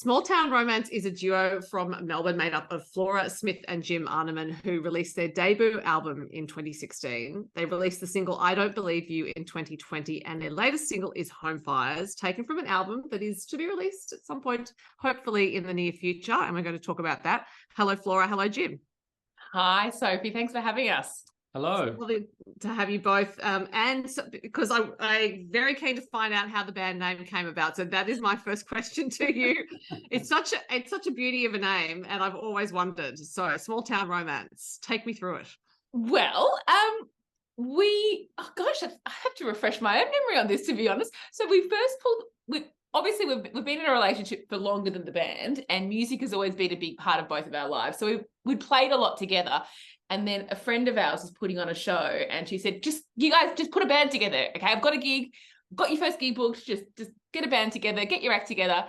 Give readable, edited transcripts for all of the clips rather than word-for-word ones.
Small Town Romance is a duo from Melbourne made up of Flora, Smith and Arneman, who released their debut album in 2016. They released the single I Don't Believe You in 2020, and their latest single is Home Fires, taken from an album that is to be released at some point, hopefully in the near future, and we're going to talk about that. Hello, Flora. Hello, Jim. Hi, Sophie. Thanks for having us. Hello. It's lovely to have you both. And so, because I'm very keen to find out how the band name came about. So that is my first question to you. It's such a beauty of a name, and I've always wondered. So, Small Town Romance, take me through it. Well, I have to refresh my own memory on this, to be honest. So we first obviously we've been in a relationship for longer than the band, and music has always been a big part of both of our lives. So we played a lot together. And then a friend of ours was putting on a show, and she said, you guys just put a band together. Okay, I've got a gig, got your first gig booked, just get a band together, get your act together.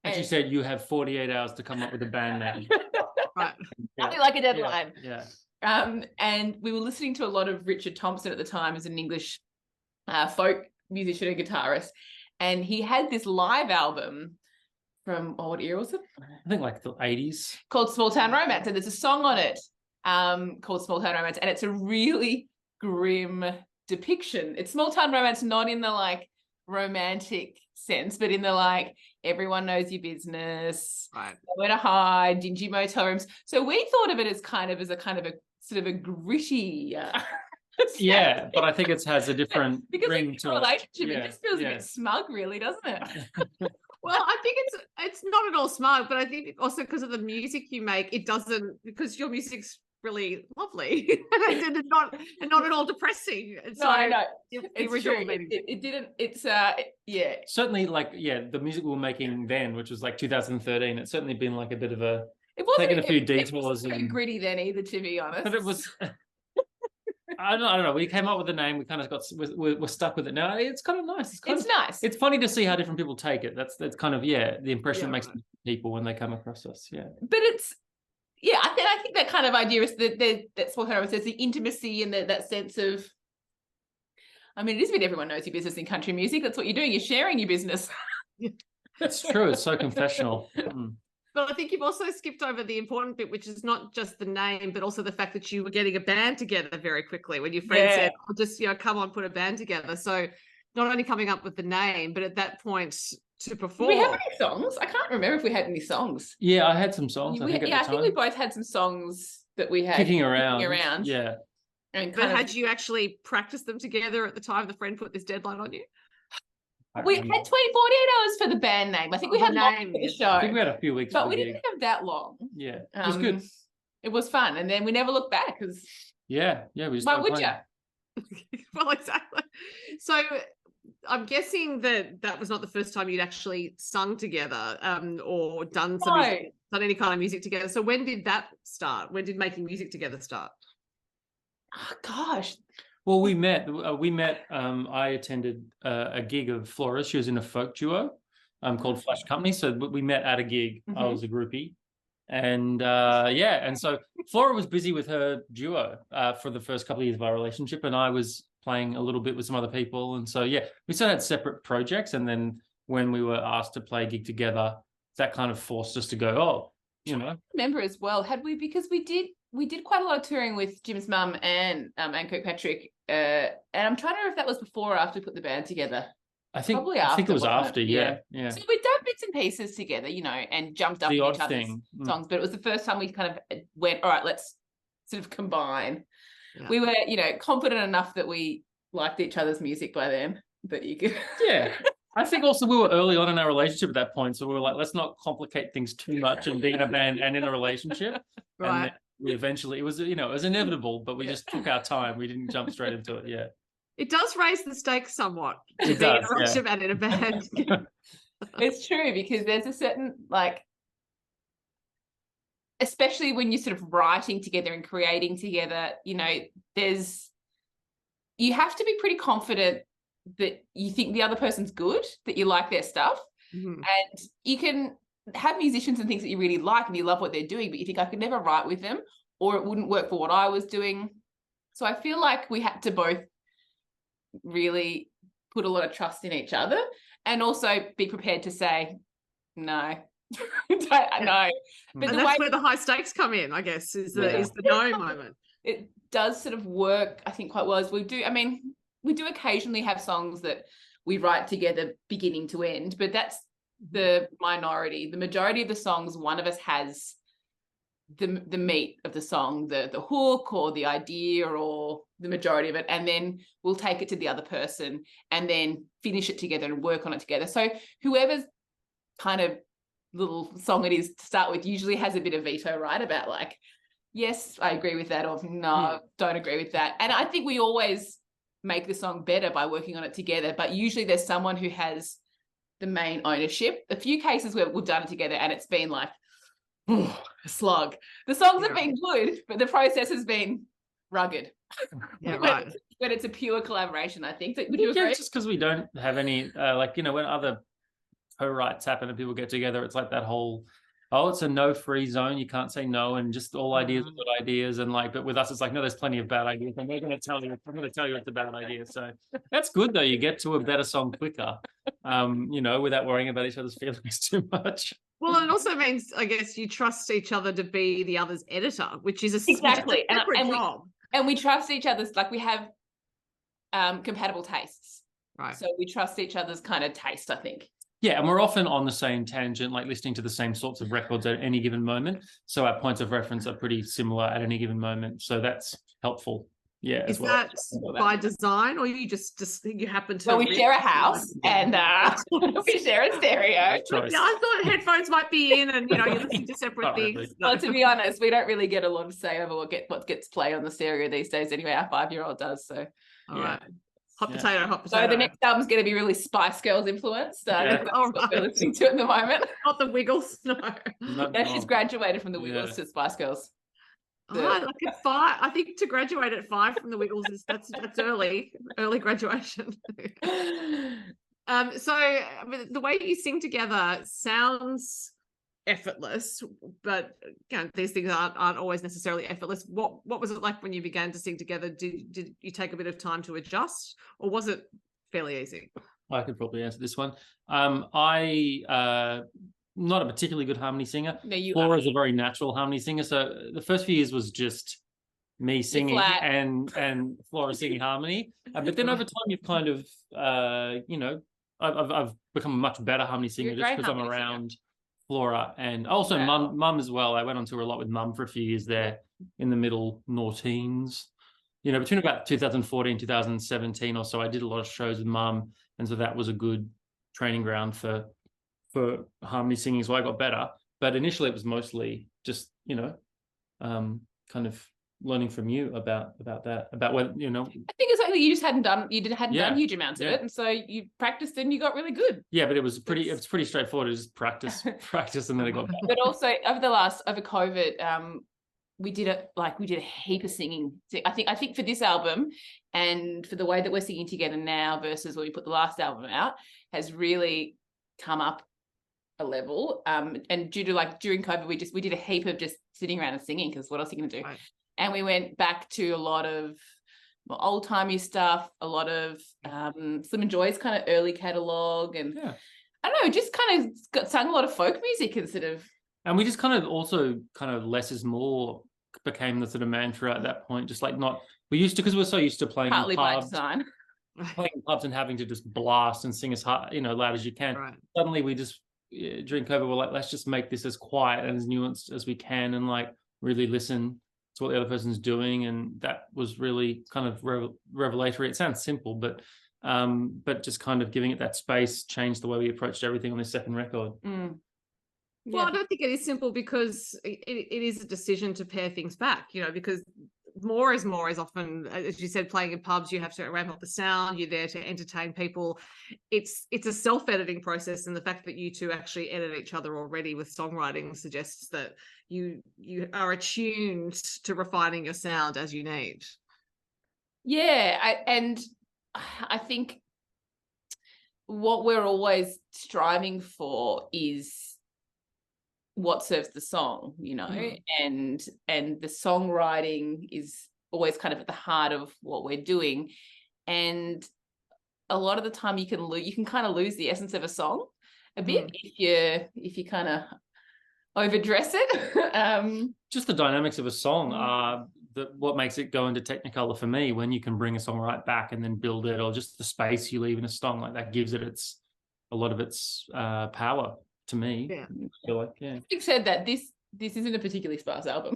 And she said you have 48 hours to come up with a band name. Right. Nothing like a deadline. Yeah. And we were listening to a lot of Richard Thompson at the time as an English folk musician and guitarist. And he had this live album from, what era was it? I think like the 80s. Called Small Town Romance. And there's a song on it called Small Town Romance, and it's a really grim depiction. It's Small Town Romance, not in the like romantic sense, but in the like everyone knows your business, right? Nowhere to hide, dingy motel rooms. So we thought of it as a kind of a sort of a gritty. Yeah, but I think it has a different ring to relationship. It. It just feels a bit smug, really, doesn't it? Well, I think it's not at all smug, but I think also because of the music you make, it doesn't, because your music's really lovely and not at all depressing. And so I know it's true. It didn't. It's yeah. Certainly, like the music we were making then, which was like 2013. It's certainly been like a bit of a. It wasn't taking a few detours. It wasn't very gritty then either, to be honest. But it was. I don't know. We came up with the name. We kind of we're stuck with it now. It's kind of nice. It's nice. It's funny to see how different people take it. That's kind of the impression it makes people when they come across us. Yeah. But it's I think that kind of idea is that's what Howard says, the intimacy and that sense of. I mean, it is a bit everyone knows your business in country music. That's what you're doing. You're sharing your business. That's true. It's so confessional. But I think you've also skipped over the important bit, which is not just the name, but also the fact that you were getting a band together very quickly when your friend said, "Oh, just come on, put a band together." So not only coming up with the name, but at that point to perform. Did we have any songs? I can't remember if we had any songs. Yeah, I had some songs. I think we both had some songs that we had kicking around. Yeah. And but had you actually practiced them together at the time the friend put this deadline on you? We had 48 hours for the band name. I think we had long for the show. I think we had a few weeks. But we didn't have that long. Yeah, it was good. It was fun. And then we never looked back because... Yeah. We just why would you? Well, exactly. So I'm guessing that was not the first time you'd actually sung together or done any kind of music together. So when did that start? When did making music together start? Oh, gosh. Well, we met. I attended a gig of Flora. She was in a folk duo called Flash Company. So we met at a gig. I was a groupie. And and so Flora was busy with her duo for the first couple of years of our relationship. And I was playing a little bit with some other people. And so, we still had separate projects. And then when we were asked to play a gig together, that kind of forced us to go, I remember as well, had we, because we did quite a lot of touring with Jim's mum and Kirkpatrick. And I'm trying to remember if that was before or after we put the band together. I think it was after, yeah. So we'd done bits and pieces together, and jumped up in each other's songs. But it was the first time we kind of went, all right, let's sort of combine. Yeah. We were, confident enough that we liked each other's music by then. But you could... Yeah. I think also we were early on in our relationship at that point. So we were like, let's not complicate things too much and be in a band and in a relationship. Right. And we eventually, it was inevitable, but we just took our time. We didn't jump straight into it. Yeah. It does raise the stakes somewhat to be in a relationship and in a band. It's true, because there's a certain, especially when you're sort of writing together and creating together, you have to be pretty confident that you think the other person's good, that you like their stuff. And you can have musicians and things that you really like and you love what they're doing, but you think, I could never write with them, or it wouldn't work for what I was doing. So I feel like we had to both really put a lot of trust in each other, and also be prepared to say, no, I know. But and that's where the high stakes come in, I guess, is the no moment. It does sort of work, I think, quite well as we do. I mean, we do occasionally have songs that we write together beginning to end, but that's the minority. The majority of the songs, one of us has the meat of the song, the hook or the idea or the majority of it, and then we'll take it to the other person and then finish it together and work on it together. So whoever's kind of little song it is to start with usually has a bit of veto, right? About like, yes, I agree with that, or no, don't agree with that. And I think we always make the song better by working on it together, but usually there's someone who has the main ownership. A few cases where we've done it together and it's been like, a slog. The songs have been good, but the process has been rugged. Yeah, right. When it's a pure collaboration, I think. Would you agree? Just because we don't have any, when other co-writes happen and people get together, it's like that whole, it's a no free zone. You can't say no, and just all ideas are good ideas. And but with us, it's like, no, there's plenty of bad ideas. And I'm going to tell you it's a bad idea. So that's good though. You get to a better song quicker, without worrying about each other's feelings too much. Well, it also means, I guess, you trust each other to be the other's editor, which is a exactly separate job. And we trust each other's, like we have compatible tastes. Right. So we trust each other's kind of taste, I think. Yeah, and we're often on the same tangent, like listening to the same sorts of records at any given moment. So our points of reference are pretty similar at any given moment. So that's helpful. Yeah. Is that by design, or you just you happen to? Well, we share a house and we share a stereo. I thought headphones might be in, and you're listening to separate things. Really. Well, to be honest, we don't really get a lot of say over what gets played on the stereo these days. Anyway, our 5-year-old does. So, all right. Hot potato. So the next album's going to be really Spice Girls influenced. That's what we're listening to at the moment. Not the Wiggles, no. She's graduated from the Wiggles to Spice Girls. Like at 5, I think to graduate at 5 from the Wiggles that's early graduation. So I mean, the way you sing together sounds effortless, but these things aren't always necessarily effortless. What was it like when you began to sing together? Did you take a bit of time to adjust, or was it fairly easy? I could probably answer this one. I not a particularly good harmony singer. No, you Flora is a very natural harmony singer. So the first few years was just me singing and Flora singing harmony. But then over time, you've kind of, I've become a much better harmony singer just because I'm around Flora, and also Mum as well. I went on tour a lot with Mum for a few years there in the middle noughties. Between about 2014, 2017 or so, I did a lot of shows with Mum, and so that was a good training ground for harmony singing, so I got better. But initially it was mostly just kind of learning from you about that, about what I think it's like you just hadn't done huge amounts of it, and so you practiced and you got really good. Yeah, but it was pretty straightforward. It was just practice, and then it got better. But also over COVID, we did a heap of singing. I think for this album and for the way that we're singing together now versus when we put the last album out has really come up a level. And due to during COVID, we did a heap of just sitting around and singing, because what else are you going to do? Right. And we went back to a lot of old timey stuff, a lot of Slim and Joy's kind of early catalogue, and I don't know, just kind of sung a lot of folk music instead of. And we just kind of less is more became the sort of mantra at that point. Just we used to, because we're so used to playing partly in pubs, by design, playing in pubs and having to just blast and sing as hard, loud as you can. Right. Suddenly we just during COVID we're like, let's just make this as quiet and as nuanced as we can, and really listen to what the other person's doing. And that was really kind of revelatory. It sounds simple, but just kind of giving it that space changed the way we approached everything on this second record. Well, I don't think it is simple, because it is a decision to pare things back, because more is often, as you said, playing in pubs, you have to ramp up the sound, you're there to entertain people. It's a self-editing process, and the fact that you two actually edit each other already with songwriting suggests that you are attuned to refining your sound as you need. Yeah, I think what we're always striving for is what serves the song, and the songwriting is always kind of at the heart of what we're doing. And a lot of the time you can kind of lose the essence of a song. a bit if you kind of overdress it. Just the dynamics of a song are what makes it go into Technicolor for me, when you can bring a song right back and then build it, or just the space you leave in a song like that gives it a lot of its power to me. Yeah. I feel like, yeah. You've said that this isn't a particularly sparse album.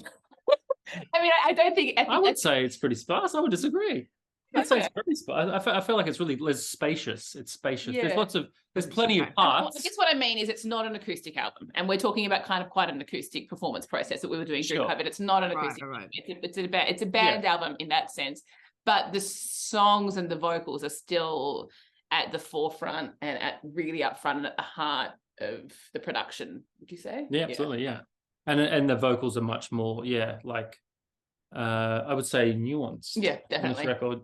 I mean, I don't think... I would say it's pretty sparse. I would disagree. I'd say it's pretty sparse. I feel like it's really spacious. It's spacious. Yeah. There's plenty of parts. I guess what I mean is it's not an acoustic album, and we're talking about kind of quite an acoustic performance process that we were doing during COVID. It's not an acoustic. Right. It's a band album in that sense, but the songs and the vocals are still at the forefront and really up front and at the heart of the production. Would you say? Yeah, absolutely. Yeah, and the vocals are much more. Yeah, like I would say nuanced. Yeah, definitely. On this record.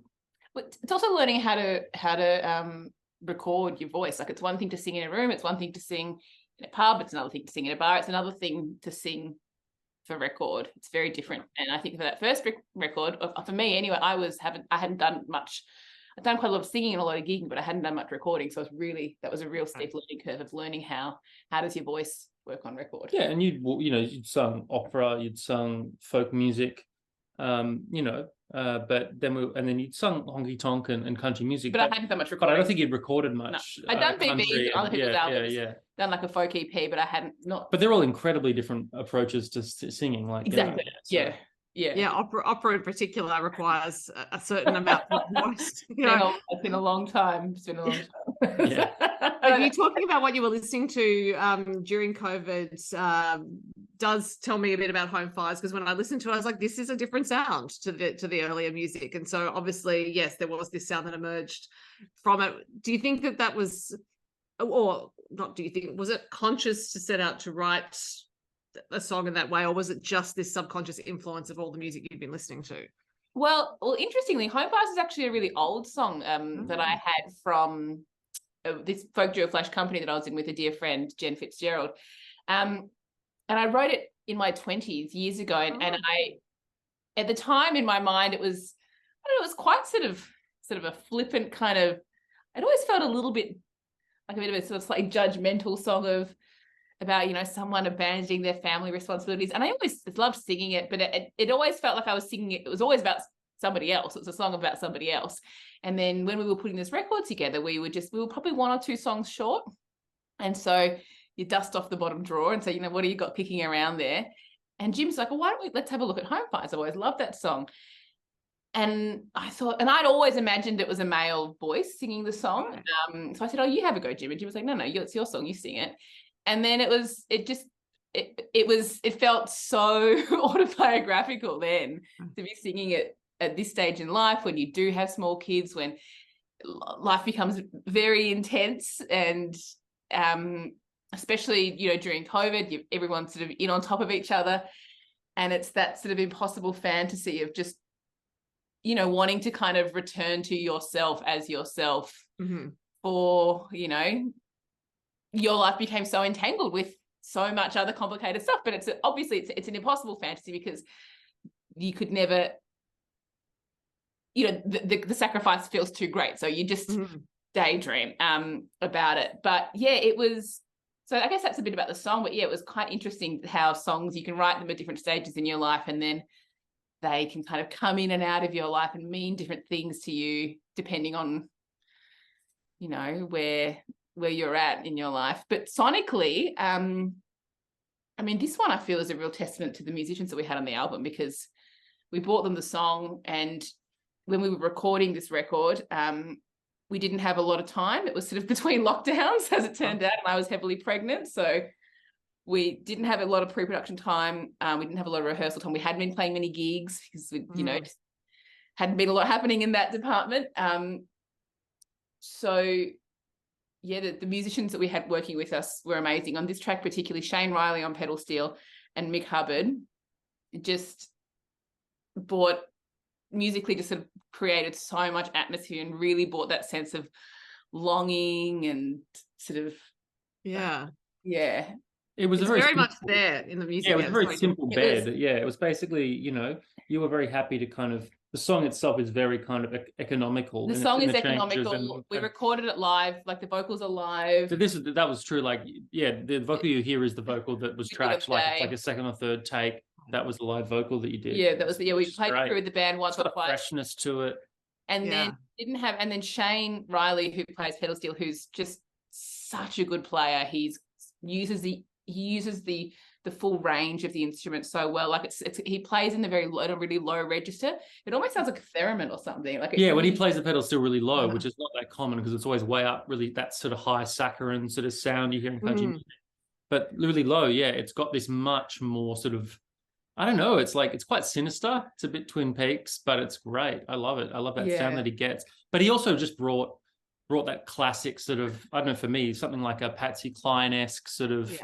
But it's also learning how to record your voice. Like, it's one thing to sing in a room, it's one thing to sing in a pub, it's another thing to sing in a bar, it's another thing to sing for record. It's very different. And I think for that first record, for me anyway, I hadn't done much. I've done quite a lot of singing and a lot of gigging, but I hadn't done much recording. So that was a real steep learning curve of learning how does your voice work on record. Yeah, and you'd sung opera, you'd sung folk music, but then you'd sung honky tonk and country music. But I hadn't done much recording. But I don't think you'd recorded much. No. I'd done BBs and other people's albums. Yeah. Done like a folk EP, but I hadn't not. But they're all incredibly different approaches to singing. Like exactly. Yeah. Opera in particular requires a certain amount of voice. It's been a long time. Yeah. But you talking about what you were listening to during COVID does tell me a bit about Home Fires, because when I listened to it, I was like, this is a different sound to the earlier music. And so obviously, yes, there was this sound that emerged from it. Do you think that was, or not do you think, was it conscious to set out to write a song in that way, or was it just this subconscious influence of all the music you've been listening to? Well, interestingly, Home Fires is actually a really old song that I had from this folk duo Flash company that I was in with a dear friend, Jen Fitzgerald. And I wrote it in my 20s years ago. And I, at the time in my mind, it was quite sort of a flippant kind of, it always felt a little bit like a bit of a sort of slightly judgmental song about, someone abandoning their family responsibilities. And I always loved singing it, but it always felt like I was singing it. It was always about somebody else. It was a song about somebody else. And then when we were putting this record together, we were probably one or two songs short. And so you dust off the bottom drawer and say, what do you got kicking around there? And Jim's like, well, let's have a look at Home Fires. I've always loved that song. And I thought, and I'd always imagined it was a male voice singing the song. So I said, oh, you have a go, Jim. And Jim was like, no, it's your song, you sing it. And then it felt so autobiographical then to be singing it at this stage in life, when you do have small kids, when life becomes very intense, and especially during COVID, everyone's sort of in on top of each other, and it's that sort of impossible fantasy of just wanting to kind of return to yourself as yourself. For your life became so entangled with so much other complicated stuff. But it's an impossible fantasy, because you could never, the sacrifice feels too great. So you just daydream about it. But yeah, it was, so I guess that's a bit about the song, but yeah, it was quite interesting how songs, you can write them at different stages in your life, and then they can kind of come in and out of your life and mean different things to you, depending on, where you're at in your life. But sonically, this one I feel is a real testament to the musicians that we had on the album, because we brought them the song, and when we were recording this record, we didn't have a lot of time. It was sort of between lockdowns, as it turned out, and I was heavily pregnant. So we didn't have a lot of pre-production time. We didn't have a lot of rehearsal time. We hadn't been playing many gigs because we, just hadn't been a lot happening in that department. So yeah, the musicians that we had working with us were amazing. On this track, particularly Shane Riley on pedal steel and Mick Hubbard, just musically just sort of created so much atmosphere and really brought that sense of longing and sort of it was very much there in the music. Yeah, it was a very simple bed. It was basically, you were very happy to kind of the song itself is very kind of economical. The song is economical. We recorded it live, like the vocals are live. So that was true. Like, yeah, the vocal you hear is the vocal that was tracked. Like it's like a second or third take. That was the live vocal that you did. Yeah, that was we played it through with the band once or twice. Freshness to it. And then Shane Riley, who plays pedal steel, who's just such a good player. He uses the full range of the instrument so well. Like he plays in the really low register. It almost sounds like a theremin or something. Like when he plays the pedal steel really low, which is not that common because it's always way up, really that sort of high saccharine sort of sound you hear in country music. But really low, it's got this much more sort of, I don't know, it's quite sinister. It's a bit Twin Peaks, but it's great. I love it. I love that sound that he gets. But he also just brought that classic sort of, I don't know, for me, something like a Patsy Cline-esque sort of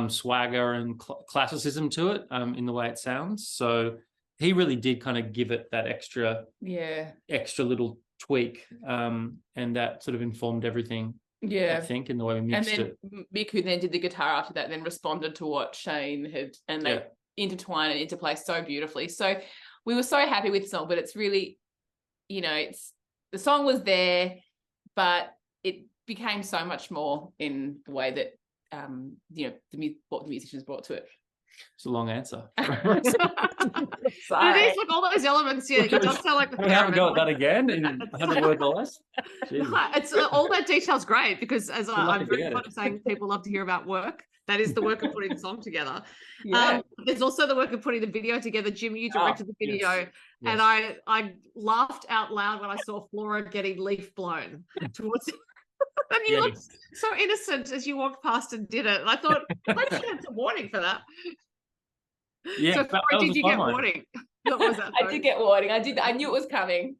swagger and classicism to it in the way it sounds. So he really did kind of give it that extra little tweak, and that sort of informed everything. I think in the way we mixed it. And then Mick, who then did the guitar after that, then responded to what Shane had, and they intertwine and interplay so beautifully. So we were so happy with the song, but it's really, the song was there, but it became so much more in the way that what the musicians brought to it. It's a long answer. It is like all those elements. Yeah, it does sound like the. We haven't got that again in 100 words or less. It's all that detail's great because, as I'm very fond of saying, people love to hear about work. That is the work of putting the song together. There's also the work of putting the video together. Jim, you directed the video, and I laughed out loud when I saw Flora getting leaf blown towards. And you looked so innocent as you walked past and did it. And I thought, I should have some warning for that. Yeah, so Flora, did you get warning? What was that? I did get warning. I knew it was coming.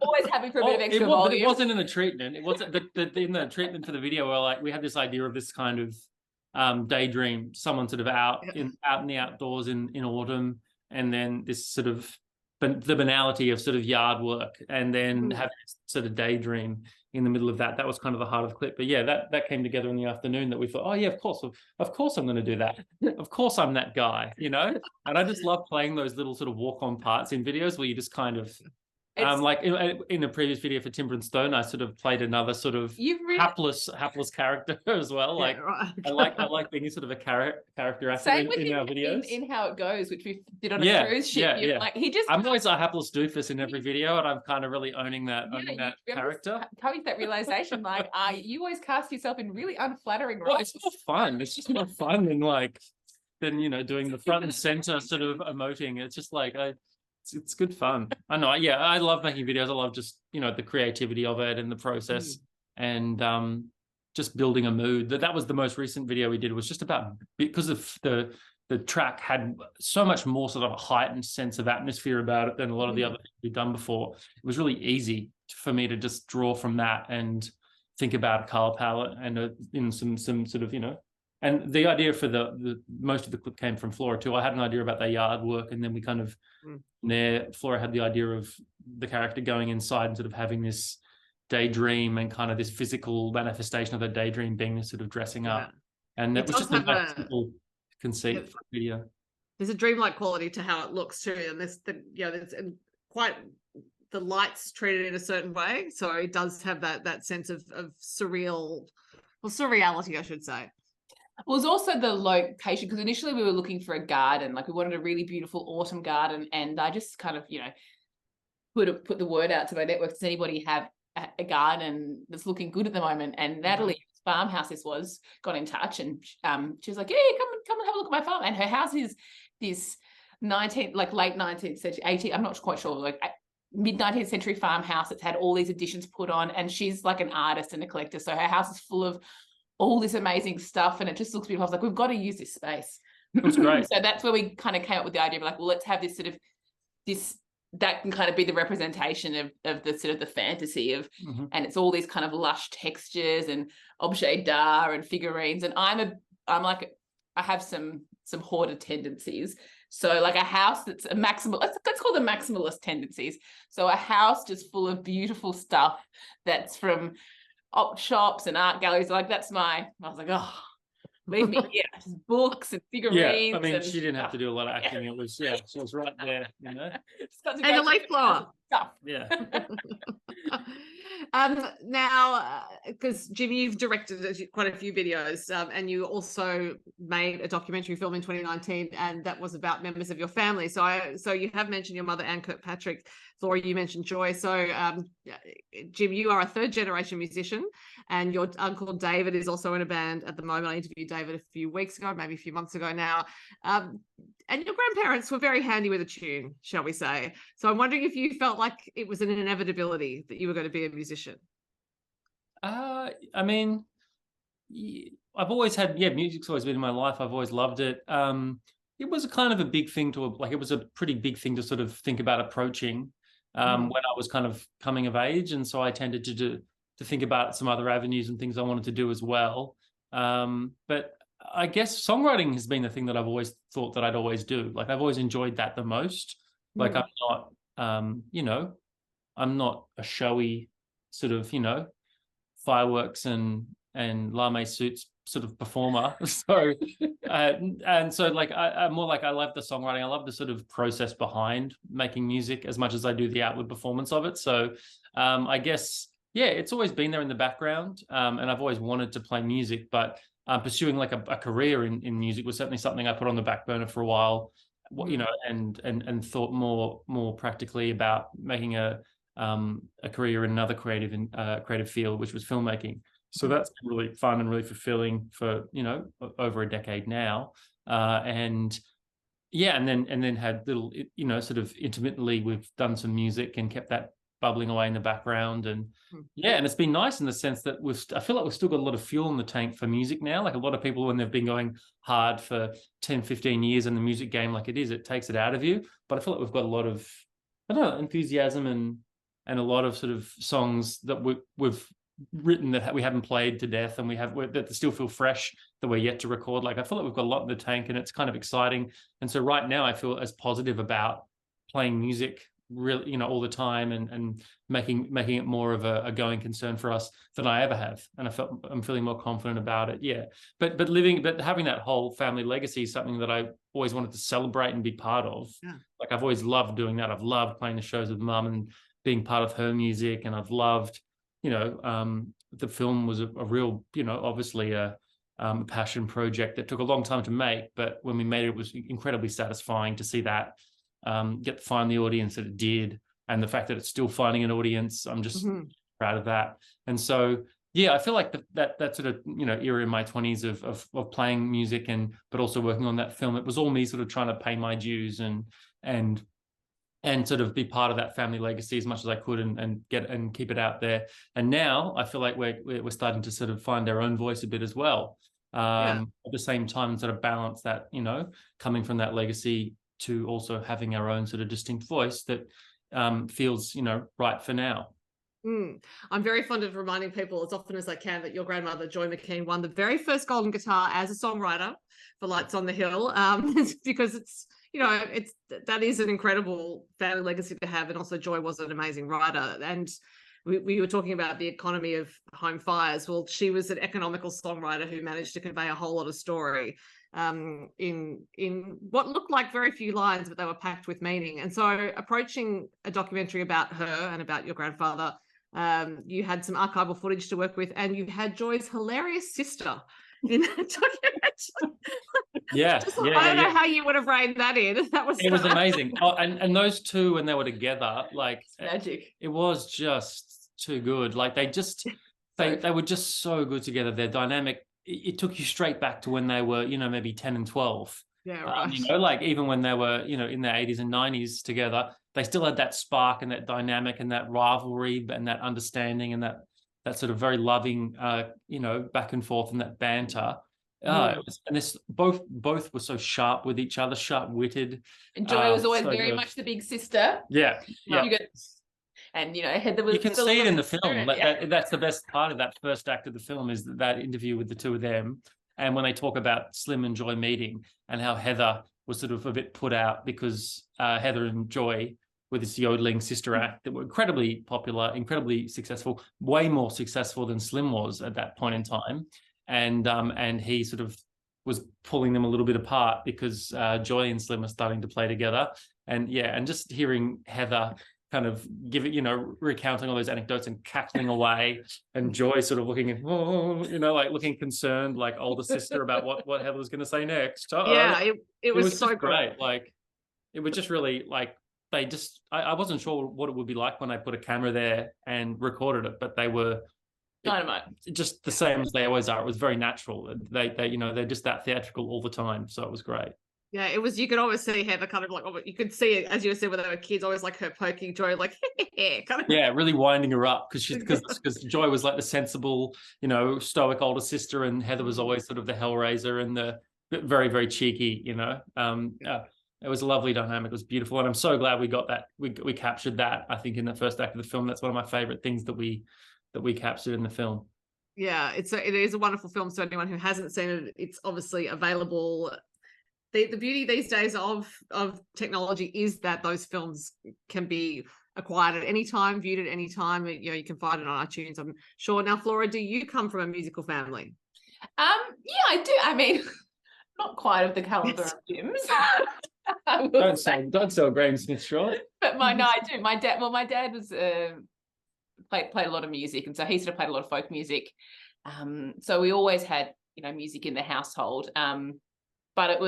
Always happy for a bit of extra volume. It wasn't in the treatment. It wasn't in the treatment for the video where we had this idea of this kind of daydream, someone sort of out in the outdoors in autumn, and then this sort of the banality of sort of yard work, and then having this sort of daydream in the middle of that. That was kind of the heart of the clip. But that came together in the afternoon that we thought, of course I'm going to do that. Of course I'm that guy, And I just love playing those little sort of walk-on parts in videos where you just kind of, like in a previous video for Timber and Stone, I sort of played another sort of hapless character as well. Like I like being sort of a character actor in our videos. In How It Goes, which we did on a cruise ship. Like I'm always a hapless doofus in every video, and I'm kind of really owning that character. Coming to that realization, like you always cast yourself in really unflattering roles. Well, it's more fun. It's just more fun than doing the front and center sort of emoting. It's just like it's good fun. I know. Yeah, I love making videos. I love just the creativity of it and the process, and just building a mood. That was the most recent video we did. Was just about, because of the track had so much more sort of a heightened sense of atmosphere about it than a lot of the other things we've done before. It was really easy for me to just draw from that and think about a color palette and in some sort of And the idea for the most of the clip came from Flora too. I had an idea about their yard work, and then we kind of Flora had the idea of the character going inside and sort of having this daydream and kind of this physical manifestation of the daydream being this sort of dressing up. And it was just a nice simple conceit for the video. There's a dreamlike quality to how it looks too, and there's quite the light's treated in a certain way, so it does have that sense of surreality, I should say. Well, it was also the location, because initially we were looking for a garden, like we wanted a really beautiful autumn garden, and I just kind of, put the word out to my network, does anybody have a garden that's looking good at the moment? And Natalie, farmhouse got in touch, and she was like, yeah, come and have a look at my farm. And her house is this late 19th century, 18th, I'm not quite sure, like mid-19th century farmhouse that's had all these additions put on, and she's like an artist and a collector, so her house is full of all this amazing stuff, and it just looks beautiful. I was like, we've got to use this space. That's great. So that's where we kind of came up with the idea of like, well, let's have this sort of that can kind of be the representation of the sort of the fantasy of, and it's all these kind of lush textures and objet d'art and figurines. And I have some hoarder tendencies. So like a house that's a maximal, let's call them maximalist tendencies. So a house just full of beautiful stuff that's from op shops and art galleries, like I was like, oh, Believe me, yeah, just books and figurines. Yeah, I mean, and she didn't have stuff. to do a lot of acting. It was, yeah, she was right there, you know. Just got to And go a leaf through blower. stuff. Yeah. Now, because Jim, you've directed quite a few videos, and you also made a documentary film in 2019, and that was about members of your family. So you have mentioned your mother, Anne Kirkpatrick. Flora, you mentioned Joy. So, Jim, you are a third generation musician, and your uncle David is also in a band at the moment. I interviewed David a few weeks ago, maybe a few months ago now. And your grandparents were very handy with a tune, shall we say. So I'm wondering if you felt like it was an inevitability that you were going to be a musician. I mean, I've always had, music's always been in my life. I've always loved it. It was a kind of a big thing it was a pretty big thing to sort of think about approaching when I was kind of coming of age. And so I tended to think about some other avenues and things I wanted to do as well. But I guess songwriting has been the thing that I've always thought that I'd always do. Like, I've always enjoyed that the most. Like, I'm not, I'm not a showy sort of, fireworks and lame suits sort of performer. So, and so like, I'm more like, I love the songwriting. I love the sort of process behind making music as much as I do the outward performance of it. So, I guess, yeah, it's always been there in the background. And I've always wanted to play music, but pursuing like a career in music was certainly something I put on the back burner for a while, and thought more practically about making a career in another creative field, which was filmmaking. So that's been really fun and really fulfilling for over a decade now, and then had little sort of intermittently we've done some music and kept that bubbling away in the background, and and it's been nice in the sense that I feel like we've still got a lot of fuel in the tank for music now. Like, a lot of people, when they've been going hard for 10-15 years in the music game like it is, it takes it out of you. But I feel like we've got a lot of, I don't know, enthusiasm and a lot of sort of songs that we've written that we haven't played to death, and that still feel fresh, that we're yet to record. Like, I feel like we've got a lot in the tank, and it's kind of exciting. And so right now I feel as positive about playing music really, all the time, and making it more of a going concern for us than I ever have. And I'm feeling more confident about it. Yeah. But having that whole family legacy is something that I always wanted to celebrate and be part of. Yeah. Like, I've always loved doing that. I've loved playing the shows with Mum and being part of her music. And I've loved, the film was a real, obviously a passion project that took a long time to make. But when we made it, it was incredibly satisfying to see that get to find the audience that it did, and the fact that it's still finding an audience. I'm just proud of that. And so, yeah, I feel like that sort of, era in my 20s of playing music but also working on that film, it was all me sort of trying to pay my dues and sort of be part of that family legacy as much as I could, and keep it out there. And now I feel like we're starting to sort of find our own voice a bit as well. At the same time, sort of balance that, coming from that legacy to also having our own sort of distinct voice that feels, right for now. I'm very fond of reminding people as often as I can that your grandmother, Joy McKean, won the very first golden guitar as a songwriter for Lights on the Hill, because that is an incredible family legacy to have. And also, Joy was an amazing writer. And we were talking about the economy of home fires. Well, she was an economical songwriter who managed to convey a whole lot of story in what looked like very few lines, but they were packed with meaning. And so, approaching a documentary about her and about your grandfather, you had some archival footage to work with, and you had Joy's hilarious sister in that documentary. I don't know how you would have reined that in. It was amazing. Oh, and those two, when they were together, like, it's magic. It was just too good. Like, they were just so good together. Their dynamic, it took you straight back to when they were, maybe 10 and 12. Yeah, right. Like, even when they were, in their 80s and 90s together, they still had that spark and that dynamic and that rivalry and that understanding and that sort of very loving, back and forth, and that banter. Both were so sharp with each other, sharp-witted. And Joy was always very much the big sister. Yeah. And Heather was. You can see it in the film. That's the best part of that first act of the film, is that interview with the two of them, and when they talk about Slim and Joy meeting, and how Heather was sort of a bit put out because Heather and Joy were this yodeling sister act that were incredibly popular, incredibly successful, way more successful than Slim was at that point in time, and he sort of was pulling them a little bit apart because Joy and Slim are starting to play together. And just hearing Heather kind of recounting all those anecdotes and cackling away, and Joy sort of looking at, like looking concerned, like older sister about what Heather was going to say next. Yeah, it was so great. Like, it was just really like, I wasn't sure what it would be like when I put a camera there and recorded it, but they were dynamite, just the same as they always are. It was very natural. They're just that theatrical all the time, so it was great. Yeah, it was. You could always see Heather kind of like, you could see it, as you said, when they were kids, always like her poking Joy, like, kind of. Yeah, really winding her up because Joy was like the sensible, stoic older sister, and Heather was always sort of the hellraiser and the very, very cheeky, It was a lovely dynamic. It was beautiful, and I'm so glad we got that. We captured that. I think in the first act of the film, that's one of my favorite things that we captured in the film. Yeah, it is a wonderful film. So anyone who hasn't seen it, it's obviously available. The beauty these days of technology is that those films can be acquired at any time, viewed at any time. You can find it on iTunes, I'm sure. Now, Flora, do you come from a musical family? Yeah, I do. I mean, not quite of the caliber of Jim's. Don't sell Graham Smith short. But I do. My dad was played a lot of music, and so he sort of played a lot of folk music. So we always had music in the household. But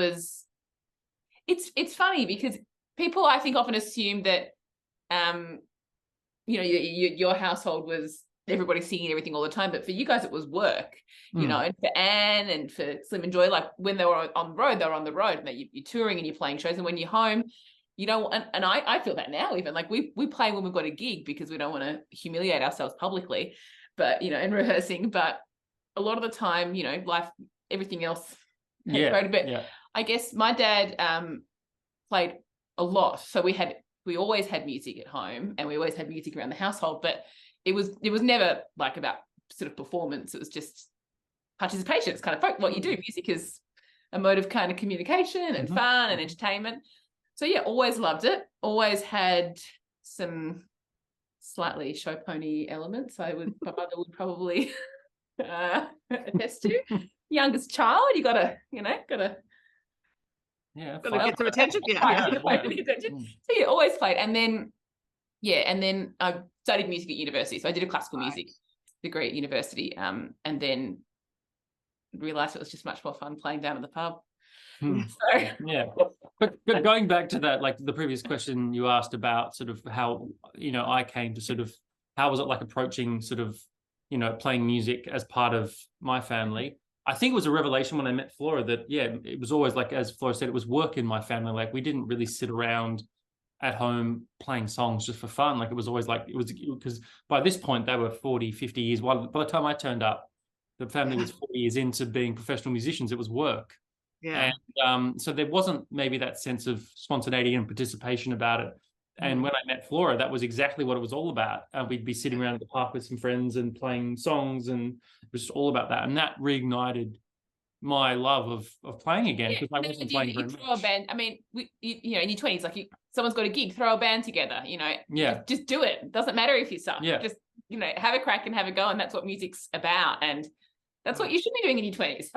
it's funny because people, I think, often assume that your household was everybody singing everything all the time, but for you guys it was work. And for Anne and for Slim and Joy, like when they were on the road, they were on the road, and you're touring and you're playing shows, and when you're home, and I feel that now, even like we play when we've got a gig because we don't want to humiliate ourselves publicly, but and rehearsing, but a lot of the time, life, everything else. But I guess my dad played a lot, so we always had music at home, and we always had music around the household, but it was never like about sort of performance. It was just participation. It's kind of what you do. Music is a mode of kind of communication and fun and entertainment. So yeah, always loved it. Always had some slightly show pony elements. My mother would probably attest to. Youngest child, you gotta get some attention. So yeah, always played. And then I studied music at university. So I did a classical music degree at university, and then realized it was just much more fun playing down at the pub. So yeah, but going back to that, like the previous question you asked about sort of how I came to sort of how was it like approaching sort of playing music as part of my family. I think it was a revelation when I met Flora that, it was always like, as Flora said, it was work in my family. Like we didn't really sit around at home playing songs just for fun. Like it was always like, because by this point they were 40, 50 years. By the time I turned up, the family was 40 years into being professional musicians. It was work. Yeah. And so there wasn't maybe that sense of spontaneity and participation about it. And when I met Flora, that was exactly what it was all about. We'd be sitting around at the park with some friends and playing songs, and it was just all about that. And that reignited my love of playing again, because I wasn't playing very much. Throw a band. I mean, in your 20s, like someone's got a gig, throw a band together. Just do it. It doesn't matter if you suck. Yeah. Just have a crack and have a go, and that's what music's about, and that's what you should be doing in your 20s.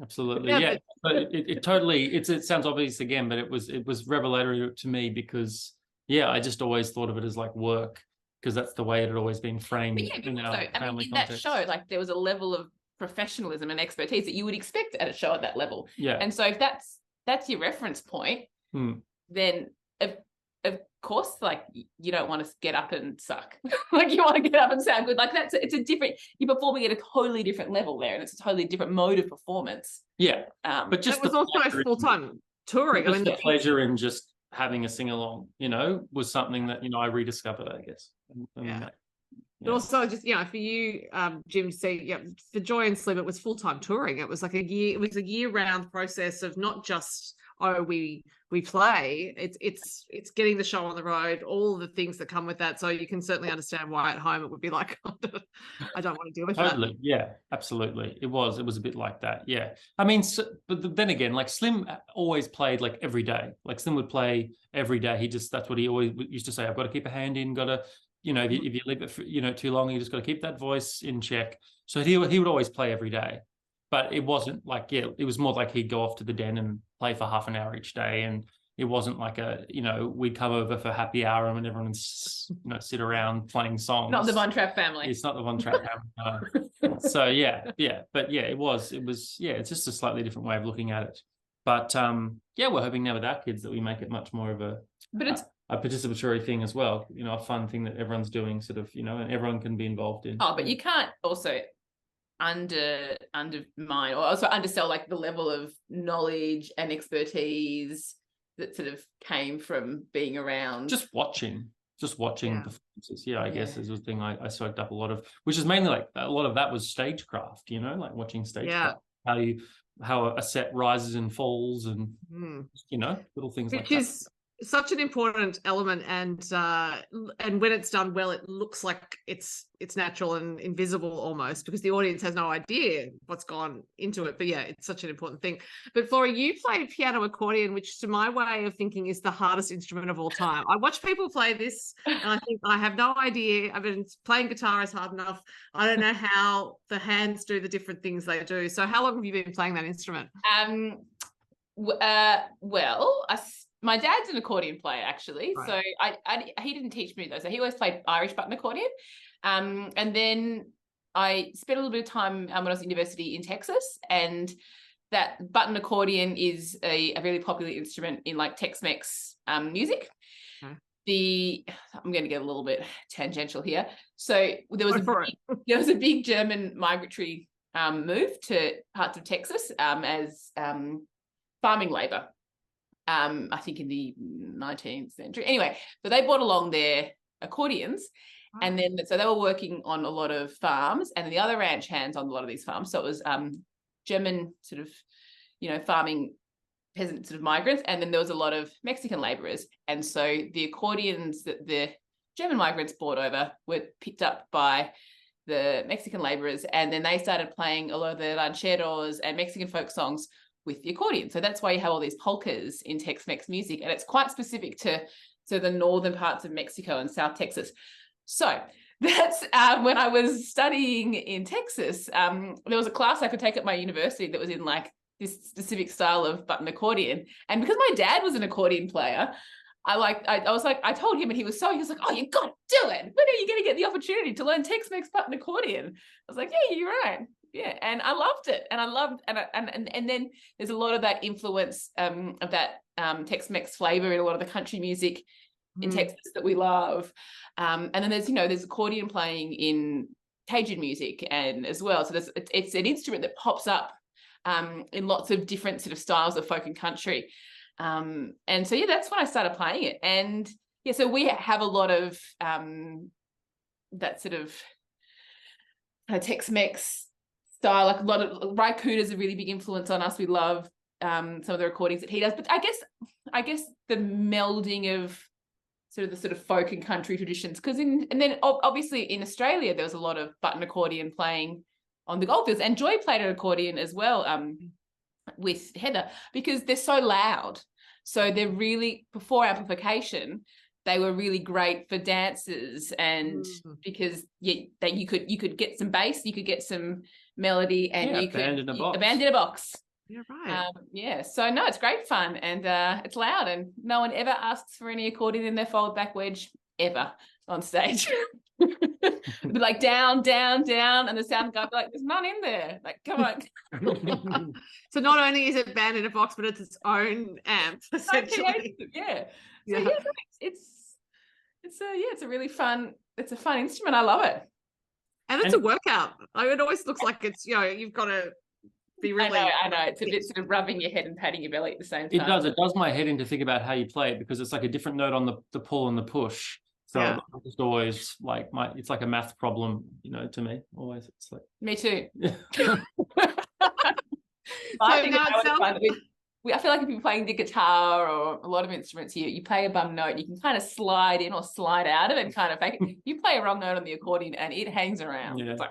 Absolutely, yeah. But it totally. It sounds obvious again, but it was revelatory to me because. Yeah, I just always thought of it as like work, because that's the way it had always been framed in our family in context. That show, like there was a level of professionalism and expertise that you would expect at a show at that level. Yeah. And so if that's your reference point, then of course, like you don't want to get up and suck. Like you want to get up and sound good. Like you're performing at a totally different level there, and it's a totally different mode of performance. Yeah. But just it was also full-time touring. I mean, the pleasure in just having a sing-along, was something that, I rediscovered, I guess. But also just, for you, Jim, to see, for Joy and Slim, it was full-time touring. It was like a year-round process of not just, we play. It's getting the show on the road, all the things that come with that. So you can certainly understand why at home it would be like, I don't want to deal with that. Totally, yeah, absolutely. It was a bit like that, yeah. I mean, but then again, like Slim always played like every day. Like Slim would play every day. That's what he always used to say. I've got to keep a hand in, got to, if you leave it for, too long, you just got to keep that voice in check. So he would always play every day. but it wasn't like, yeah, it was more like he'd go off to the den and play for half an hour each day. And it wasn't like we'd come over for happy hour and everyone would, sit around playing songs. Not the Von Trapp family. It's not the Von Trapp family. No. So but it was, it's just a slightly different way of looking at it. But we're hoping now with our kids that we make it much more of a participatory thing as well. A fun thing that everyone's doing, sort of, and everyone can be involved in. Oh, but you can't also undermine or also undersell like the level of knowledge and expertise that sort of came from being around. Just watching performances. I guess is the thing I soaked up a lot of, which is mainly like a lot of that was stagecraft, like watching stagecraft, how a set rises and falls and, little things like that. Which is such an important element, and when it's done well, it looks like it's natural and invisible almost, because the audience has no idea what's gone into it. But it's such an important thing. But Flora, you play piano accordion, which to my way of thinking is the hardest instrument of all time. I watch people play this and I think I have no idea. I mean, playing guitar is hard enough. I don't know how the hands do the different things they do. So how long have you been playing that instrument? My dad's an accordion player, actually. Right. So he didn't teach me though. So he always played Irish button accordion. And then I spent a little bit of time when I was at university in Texas, and that button accordion is a really popular instrument in like Tex-Mex music. Okay. I'm going to get a little bit tangential here. So there was a big German migratory move to parts of Texas as farming labor. I think in the 19th century. Anyway, so they brought along their accordions, and then so they were working on a lot of farms, and then the other ranch hands on a lot of these farms. So it was German sort of, farming peasant sort of migrants, and then there was a lot of Mexican laborers. And so the accordions that the German migrants brought over were picked up by the Mexican laborers, and then they started playing a lot of the rancheros and Mexican folk songs with the accordion. So that's why you have all these polkas in Tex-Mex music, and it's quite specific to the northern parts of Mexico and South Texas. So that's when I was studying in Texas, there was a class I could take at my university that was in like this specific style of button accordion. And because my dad was an accordion player, I told him, and he was like, oh, you got to do it. When are you going to get the opportunity to learn Tex-Mex button accordion? I was like, yeah, you're right. Yeah, and I loved it, and then there's a lot of that influence of that Tex-Mex flavor in a lot of the country music in Texas that we love, and then there's accordion playing in Cajun music and as well. So it's an instrument that pops up in lots of different sort of styles of folk and country, and so that's when I started playing it, and so we have a lot of that sort of Tex-Mex style, like a lot of Ry Cooder's a really big influence on us. We love some of the recordings that he does, but I guess the melding of the sort of folk and country traditions, and then obviously in Australia there was a lot of button accordion playing on the goldfields, and Joy played an accordion as well with Heather, because they're so loud, so they're really, before amplification, they were really great for dances, and because you could get some bass, you could get some melody, and you could a band in a box. Yeah, right. So no, it's great fun, and it's loud, and no one ever asks for any accordion in their fold back wedge ever on stage. Be like down, down, down, and the sound guy be like, there's none in there. Like, come on. So not only is it band in a box, but it's its own amp, essentially. Yeah. So it's a really fun. It's a fun instrument. I love it. And it's a workout. It always looks like it's, you've got to be really. I know. It's a bit sort of rubbing your head and patting your belly at the same time. It does my head in to think about how you play it, because it's like a different note on the pull and the push. So it's just always like it's like a math problem, to me. Always, it's like. Me too. I feel like if you're playing the guitar or a lot of instruments, you play a bum note, you can kind of slide in or slide out of it and kind of fake it. You play a wrong note on the accordion and it hangs around. Yeah. It's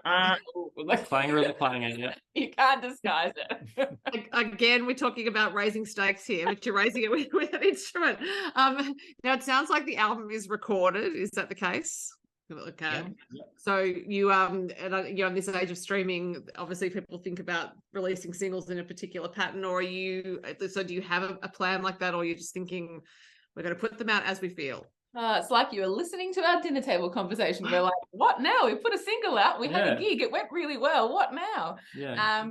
like playing it, yeah. You can't disguise it. Again, we're talking about raising stakes here, but you're raising it with an instrument. Now it sounds like the album is recorded. Is that the case? Okay. Yeah. So you and you're on this age of streaming. Obviously, people think about releasing singles in a particular pattern, or are you? So do you have a plan like that, or you're just thinking we're going to put them out as we feel? It's like you were listening to our dinner table conversation. We're like, what now? We put a single out. We had a gig. It went really well. What now? Yeah.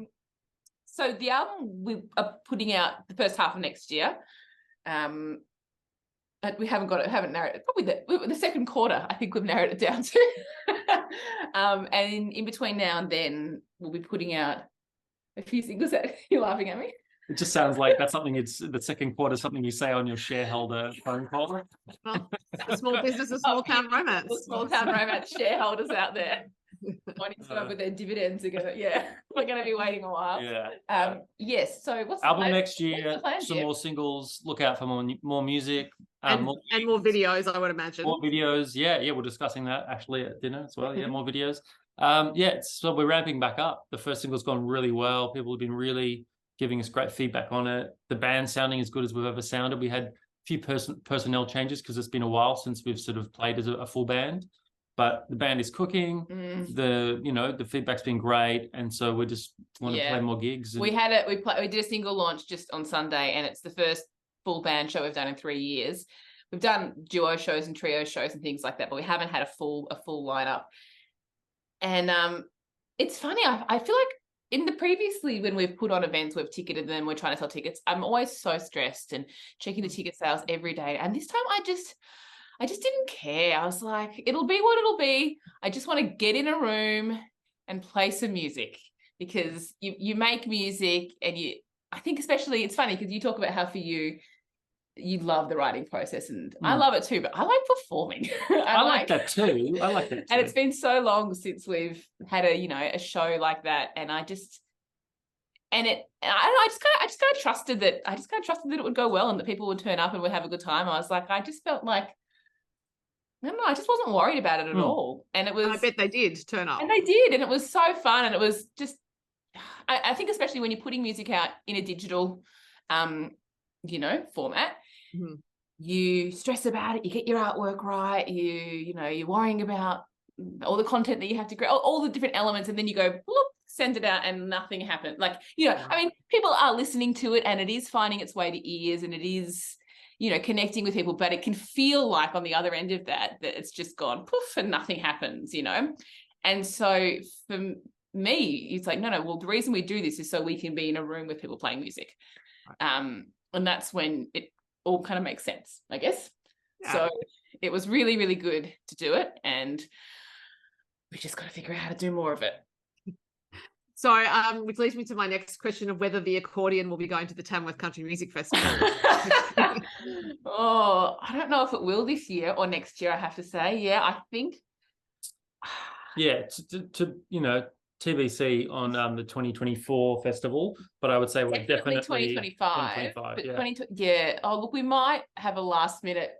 So the album we are putting out the first half of next year. We haven't narrowed it. Probably the second quarter, I think we've narrowed it down to. And in between now and then, we'll be putting out a few singles. You're laughing at me. It just sounds like that's something. It's the second quarter, something you say on your shareholder phone call. Well, a small business, a small town romance. Small town romance shareholders out there wanting to come up with their dividends together. Yeah, we're going to be waiting a while. Yeah. Yes. So what's album the next year? plan, some more singles. Look out for more music. And more videos, I would imagine. More videos. Yeah. We're discussing that actually at dinner as well. Yeah, more videos. So we're ramping back up. The first single's gone really well. People have been really giving us great feedback on it. The band sounding as good as we've ever sounded. We had a few personnel changes because it's been a while since we've sort of played as a full band, but the band is cooking. The feedback's been great, and so we just want to play more gigs. We did a single launch just on Sunday, and it's the first full band show we've done in 3 years. We've done duo shows and trio shows and things like that, but we haven't had a full lineup. And it's funny. I feel like previously when we've put on events, we've ticketed them, we're trying to sell tickets. I'm always so stressed and checking the ticket sales every day. And this time I just didn't care. I was like, it'll be what it'll be. I just want to get in a room and play some music, because you make music, and I think especially it's funny because you talk about how for you love the writing process, and I love it too, but I like performing. I like that too. And it's been so long since we've had a show like that, and I just kind of trusted that it would go well and that people would turn up and would have a good time. I was like, I just felt like, I don't know, I just wasn't worried about it at all. And it was, I bet they did turn up. And they did, and it was so fun, and it was just, I think especially when you're putting music out in a digital format, you stress about it, you get your artwork right, you're worrying about all the content that you have to create, all the different elements, and then you go, look, send it out, and nothing happened. Like, I mean, people are listening to it, and it is finding its way to ears, and it is, connecting with people, but it can feel like on the other end of that it's just gone poof and nothing happens, And so for me, it's like, no, well, the reason we do this is so we can be in a room with people playing music. And that's when it all kind of makes sense, I guess. Yeah. So it was really, really good to do it, and we just got to figure out how to do more of it. So, which leads me to my next question of whether the accordion will be going to the Tamworth Country Music Festival. Oh, I don't know if it will this year or next year, I have to say. Yeah, I think. Yeah, TBC on the 2024 festival, but I would say we're definitely 2025. But Oh, look, we might have a last minute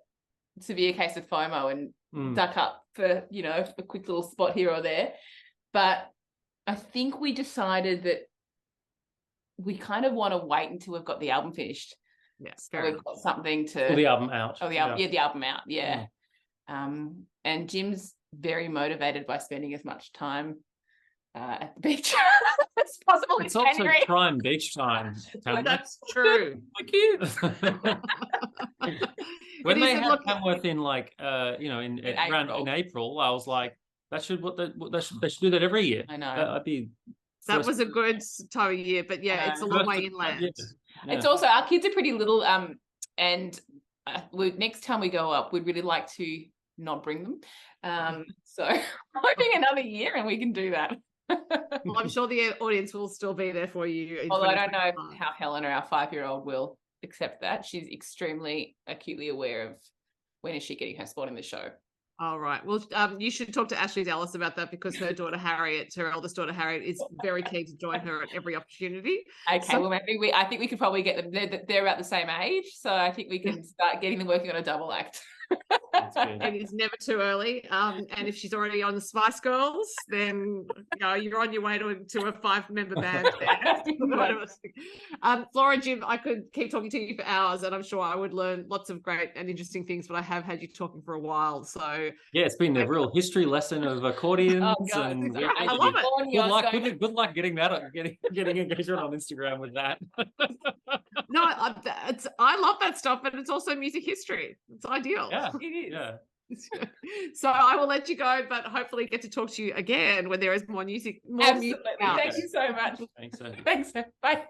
severe case of FOMO and duck up for a quick little spot here or there. But I think we decided that we kind of want to wait until we've got the album finished. Yes, so we've got something to. Or the album out. Oh, the album out. Yeah. And Jim's very motivated by spending as much time at the beach as possible. It's also prime beach time. That's true. My kids. When they had Tamworth in in April, I was like, they should do that every year. I know. That was a good time of year, but yeah, it's a long way inland. Yeah. It's also, our kids are pretty little, and next time we go up, we'd really like to not bring them. So hoping another year and we can do that. Well, I'm sure the audience will still be there for you. Although I don't know how Helena, our 5-year-old, will accept that. She's extremely acutely aware of when is she getting her spot in the show. All right. Well, you should talk to Ashley Dallas about that, because her daughter Harriet, her eldest daughter Harriet, is very keen to join her at every opportunity. Okay, well, maybe I think we could probably get them. They're about the same age, so I think we can start getting them working on a double act. That's good. It is never too early. And if she's already on the Spice Girls, then you're on your way to a 5-member band there. Flora, Jim, I could keep talking to you for hours, and I'm sure I would learn lots of great and interesting things, but I have had you talking for a while. So yeah, it's been a real history lesson of accordions. And I love it. Good luck getting that, getting engagement on Instagram with that. No, I love that stuff, but it's also music history. It's ideal. Yeah, It is. yeah. So I will let you go, but hopefully get to talk to you again when there is more music. Absolutely. Out. Thank you so much. Thanks. Thanks. Bye.